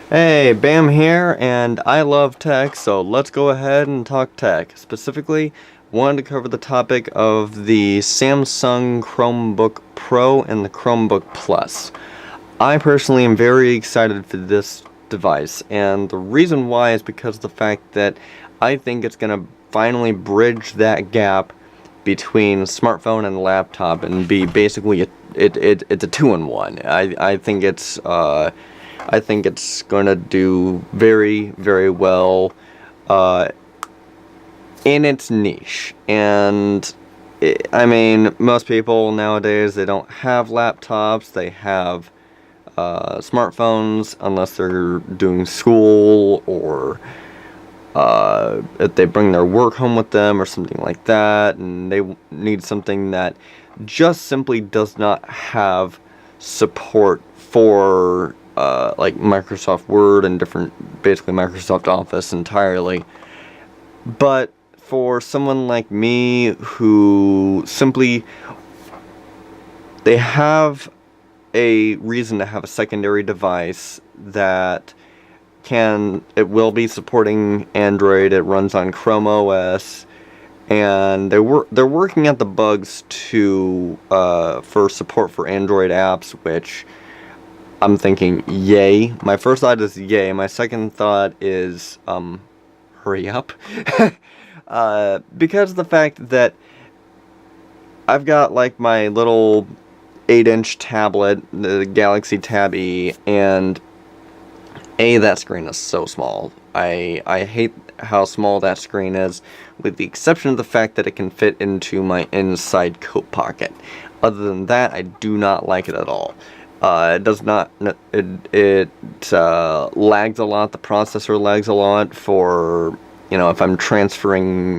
Hey, Bam here, and I love tech, so let's go ahead and talk tech. Specifically, wanted to cover the topic of the Samsung Chromebook Pro and the Chromebook Plus. I personally am very excited for this device, and the reason why is because of the fact that I think it's going to finally bridge that gap between smartphone and laptop and be basically it's a two-in-one. I think it's going to do very, very well uh, in its niche. And I mean, most people nowadays, they don't have laptops, they have smartphones unless they're doing school, or if they bring their work home with them or something like that, and they need something that just simply does not have support for like Microsoft Word and basically Microsoft Office entirely. But for someone like me who simply, they have a reason to have a secondary device that it will be supporting Android, it runs on Chrome OS, and they're working out the bugs for support for Android apps, which I'm thinking, yay. My first thought is yay. My second thought is, hurry up. Because of the fact that I've got like my little 8-inch tablet, the Galaxy Tab E, and that screen is so small. I hate how small that screen is, with the exception of the fact that it can fit into my inside coat pocket. Other than that, I do not like it at all. It does not, it lags a lot, the processor lags a lot for, if I'm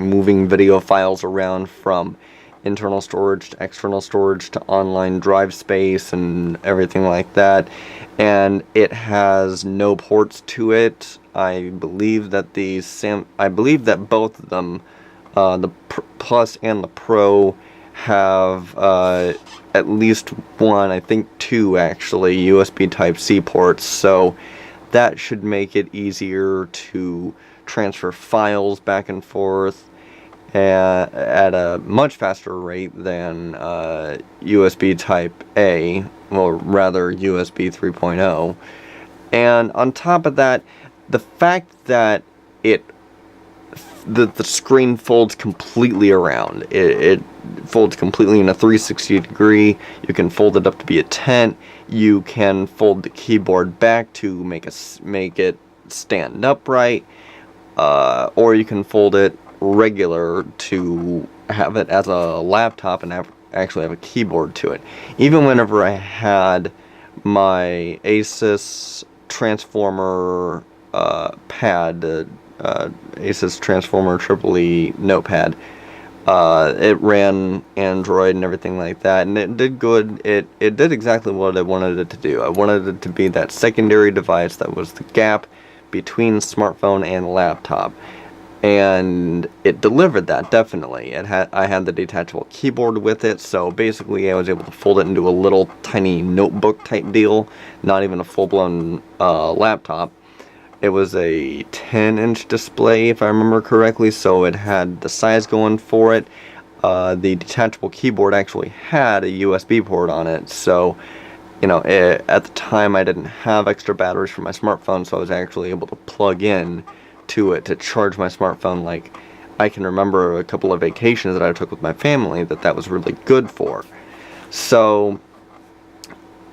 moving video files around from internal storage to external storage to online drive space and everything like that. And it has no ports to it. I believe that both of them, the Plus and the Pro, have at least one, I think two actually, USB Type-C ports, so that should make it easier to transfer files back and forth at a much faster rate than USB Type-A, or rather USB 3.0. And on top of that, the fact that the screen folds completely around. It folds completely in a 360 degree. You can fold it up to be a tent. You can fold the keyboard back to make it stand upright, or you can fold it regular to have it as a laptop and actually have a keyboard to it. Even whenever I had my Asus Transformer pad, Asus Transformer EE notepad, it ran Android and everything like that, and it did good. It did exactly what I wanted it to do. I wanted it to be that secondary device that was the gap between smartphone and laptop, and it delivered that, definitely. I had the detachable keyboard with it, so basically I was able to fold it into a little tiny notebook type deal, not even a full-blown laptop. It was a 10-inch display, if I remember correctly, so it had the size going for it. The detachable keyboard actually had a USB port on it, so, at the time I didn't have extra batteries for my smartphone, so I was actually able to plug in to it to charge my smartphone. Like, I can remember a couple of vacations that I took with my family that was really good for. So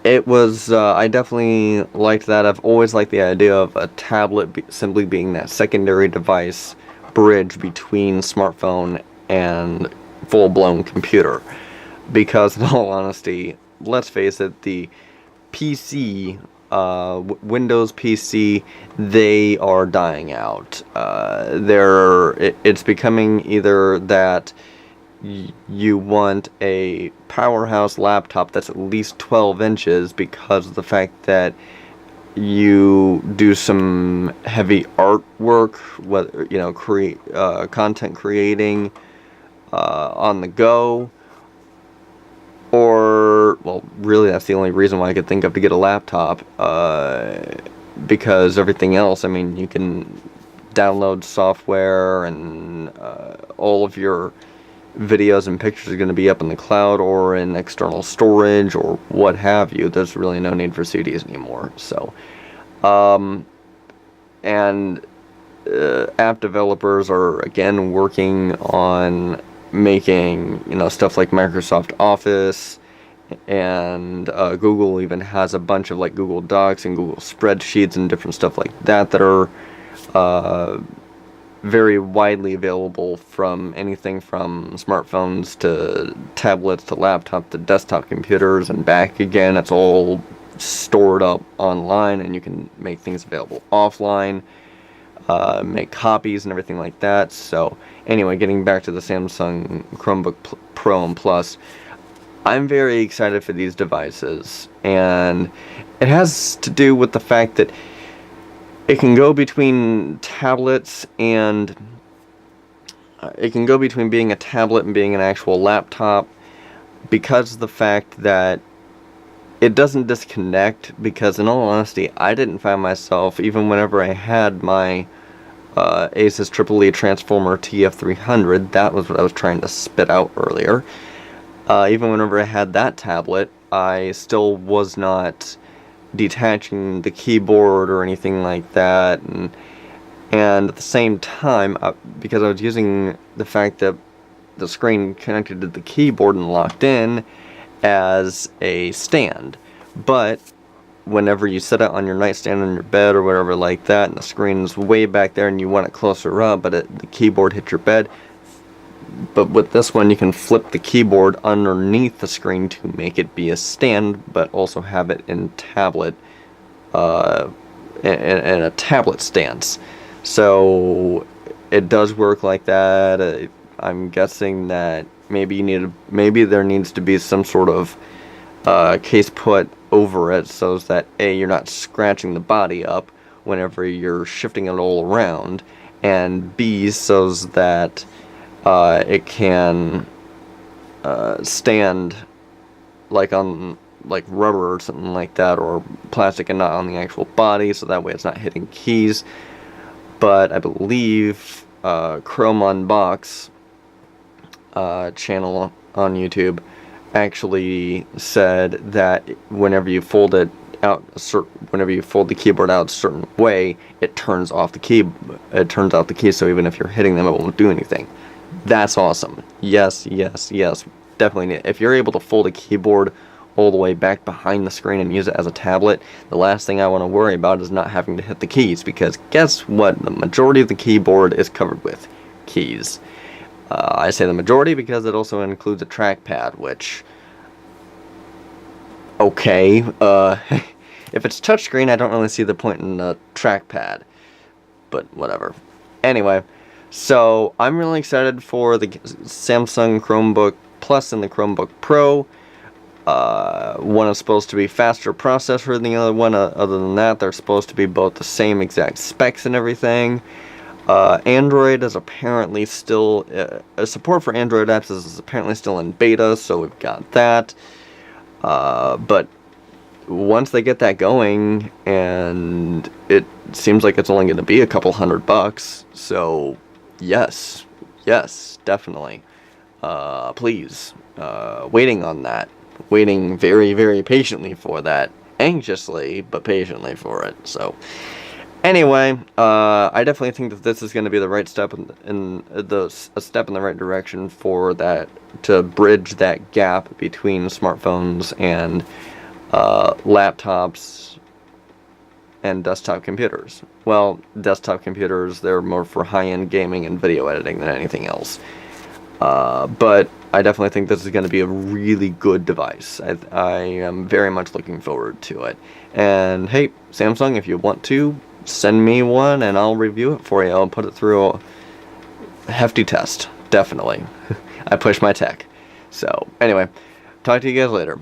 it was, I definitely liked that. I've always liked the idea of a tablet simply being that secondary device bridge between smartphone and full-blown computer. Because, in all honesty, let's face it, the PC, Windows PC, they are dying out. It's becoming either that you want a powerhouse laptop that's at least 12 inches because of the fact that you do some heavy artwork, whether content creating on the go, or, well, really that's the only reason why I could think of to get a laptop, because everything else, I mean, you can download software and all of your videos and pictures are going to be up in the cloud or in external storage or what have you. There's really no need for CDs anymore. So, and app developers are again working on making, you know, stuff like Microsoft Office, and Google even has a bunch of like Google Docs and Google Spreadsheets and different stuff like that that are very widely available, from anything from smartphones to tablets to laptop to desktop computers and back again. It's all stored up online, and you can make things available offline, make copies and everything like that. So anyway, getting back to the Samsung Chromebook Pro and Plus, I'm very excited for these devices, and it has to do with the fact that it can go between tablets and it can go between being a tablet and being an actual laptop, because of the fact that it doesn't disconnect. Because in all honesty, I didn't find myself, even whenever I had my Asus EEE Transformer TF300, that was what I was trying to spit out earlier, even whenever I had that tablet, I still was not detaching the keyboard or anything like that, and at the same time, because I was using the fact that the screen connected to the keyboard and locked in as a stand. But whenever you set it on your nightstand on your bed or whatever like that, and the screen's way back there and you want it closer up, but the keyboard hit your bed, but with this one you can flip the keyboard underneath the screen to make it be a stand, but also have it in tablet, in a tablet stance. So it does work like that. I'm guessing that maybe there needs to be some sort of case put over it, so that A, you're not scratching the body up whenever you're shifting it all around, and B, so that it can stand like on like rubber or something like that, or plastic, and not on the actual body, so that way it's not hitting keys. But I believe Chrome Unbox channel on YouTube actually said that whenever you fold it out, whenever you fold the keyboard out a certain way, it turns off the key. It turns out the keys, so even if you're hitting them, it won't do anything. That's awesome. Yes, yes, yes, definitely. If you're able to fold a keyboard all the way back behind the screen and use it as a tablet, the last thing I want to worry about is not having to hit the keys, because guess what? The majority of the keyboard is covered with keys. I say the majority because it also includes a trackpad, which, okay, if it's touchscreen, I don't really see the point in a trackpad, but whatever. Anyway, so I'm really excited for the Samsung Chromebook Plus and the Chromebook Pro. One is supposed to be faster processor than the other one. Other than that, they're supposed to be both the same exact specs and everything. Android is apparently still, support for Android apps is apparently still in beta, so we've got that. But once they get that going, and it seems like it's only going to be a couple $100, so yes, definitely. Please, waiting on that. Waiting very, very patiently for that. Anxiously, but patiently for it. So, anyway, I definitely think that this is going to be the right step a step in the right direction for that, to bridge that gap between smartphones and laptops and desktop computers. Well, desktop computers, they're more for high-end gaming and video editing than anything else. But I definitely think this is going to be a really good device. I am very much looking forward to it. And hey, Samsung, if you want to, send me one and I'll review it for you. I'll put it through a hefty test. Definitely. I push my tech. So, anyway, talk to you guys later.